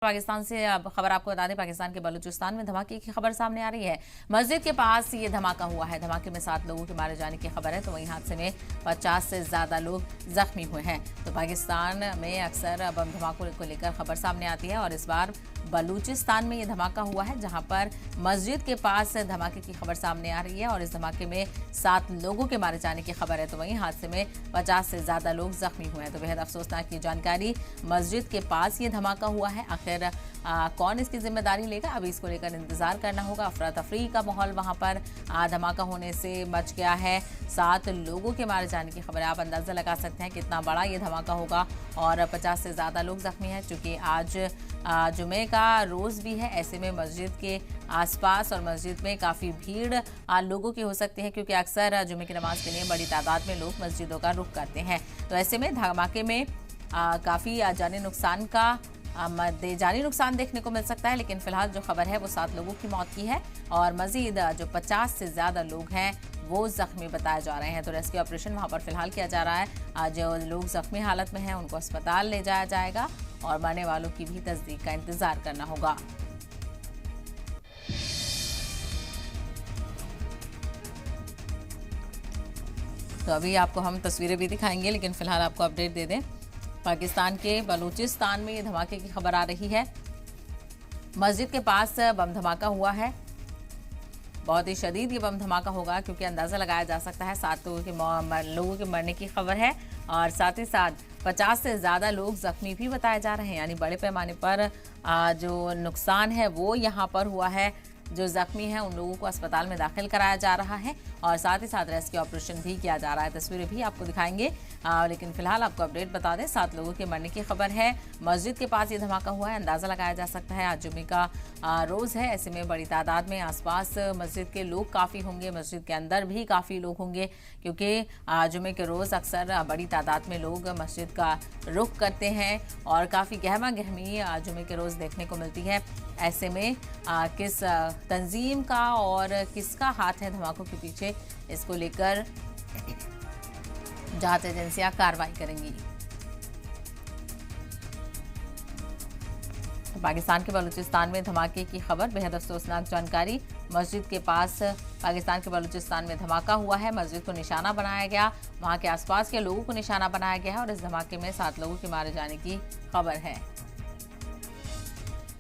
पाकिस्तान से अब खबर आपको बता दें, पाकिस्तान के बलूचिस्तान में धमाके की खबर सामने आ रही है। मस्जिद के पास ये धमाका हुआ है। धमाके में 7 लोगों के मारे जाने की खबर है, तो वहीं हादसे में 50 से ज्यादा लोग जख्मी हुए हैं। तो पाकिस्तान में अक्सर बम धमाकों को लेकर खबर सामने आती है और इस बार बलूचिस्तान में ये धमाका हुआ है, जहां पर मस्जिद के पास धमाके की खबर सामने आ रही है और इस धमाके में 7 लोगों के मारे जाने की खबर है, तो वहीं हादसे में 50 से ज्यादा लोग जख्मी हुए हैं। तो बेहद अफसोसनाक ये जानकारी, मस्जिद के पास ये धमाका हुआ है। आखिर कौन इसकी जिम्मेदारी लेगा, अभी इसको लेकर इंतजार करना होगा। अफरा तफरी का माहौल वहां पर धमाका होने से मच गया है। 7 लोगों के मारे जाने की खबर है। आप अंदाजा लगा सकते हैं कितना बड़ा ये धमाका होगा और 50 से ज्यादा लोग जख्मी हैं। चूंकि आज जुमे का रोज भी है, ऐसे में मस्जिद के आसपास और मस्जिद में काफी भीड़ लोगों की हो सकती है, क्योंकि अक्सर जुमे की नमाज के लिए बड़ी तादाद में लोग मस्जिदों का रुख करते हैं। तो ऐसे में धमाके में काफी जानी नुकसान देखने को मिल सकता है, लेकिन फिलहाल जो खबर है वो 7 लोगों की मौत की है और मजीद जो 50 से ज्यादा लोग हैं वो जख्मी बताए जा रहे हैं। तो रेस्क्यू ऑपरेशन वहां पर फिलहाल किया जा रहा है। जो लोग जख्मी हालत में हैं उनको अस्पताल ले जाया जाएगा और मरने वालों की भी तस्दीक का इंतजार करना होगा। तो अभी आपको हम तस्वीरें भी दिखाएंगे, लेकिन फिलहाल आपको अपडेट दे दें, पाकिस्तान के बलूचिस्तान में ये धमाके की खबर आ रही है। मस्जिद के पास बम धमाका हुआ है। बहुत ही शदीद ये बम धमाका होगा, क्योंकि अंदाजा लगाया जा सकता है 7 लोगों के मरने की खबर है और साथ ही साथ 50 से ज्यादा लोग जख्मी भी बताए जा रहे हैं। यानी बड़े पैमाने पर जो नुकसान है वो यहाँ पर हुआ है। जो जख्मी हैं उन लोगों को अस्पताल में दाखिल कराया जा रहा है और साथ ही साथ रेस्क्यू ऑपरेशन भी किया जा रहा है। तस्वीरें भी आपको दिखाएंगे, लेकिन फिलहाल आपको अपडेट बता दें, 7 लोगों के मरने की खबर है। मस्जिद के पास ये धमाका हुआ है। अंदाजा लगाया जा सकता है आज जुमे का रोज है, ऐसे में बड़ी तादाद में आसपास मस्जिद के लोग काफ़ी होंगे, मस्जिद के अंदर भी काफ़ी लोग होंगे, क्योंकि जुमे के रोज़ अक्सर बड़ी तादाद में लोग मस्जिद का रुख करते हैं और काफ़ी गहमा गहमी जुमे के रोज़ देखने को मिलती है। ऐसे में किस तंजीम का और किसका हाथ है धमाकों के पीछे, इसको लेकर जांच एजेंसियां कार्रवाई करेंगी। पाकिस्तान के बलूचिस्तान में धमाके की खबर, बेहद अफसोसनाक जानकारी। मस्जिद के पास पाकिस्तान के बलूचिस्तान में धमाका हुआ है। मस्जिद को निशाना बनाया गया, वहां के आसपास के लोगों को निशाना बनाया गया है और इस धमाके में 7 लोगों के मारे जाने की खबर है।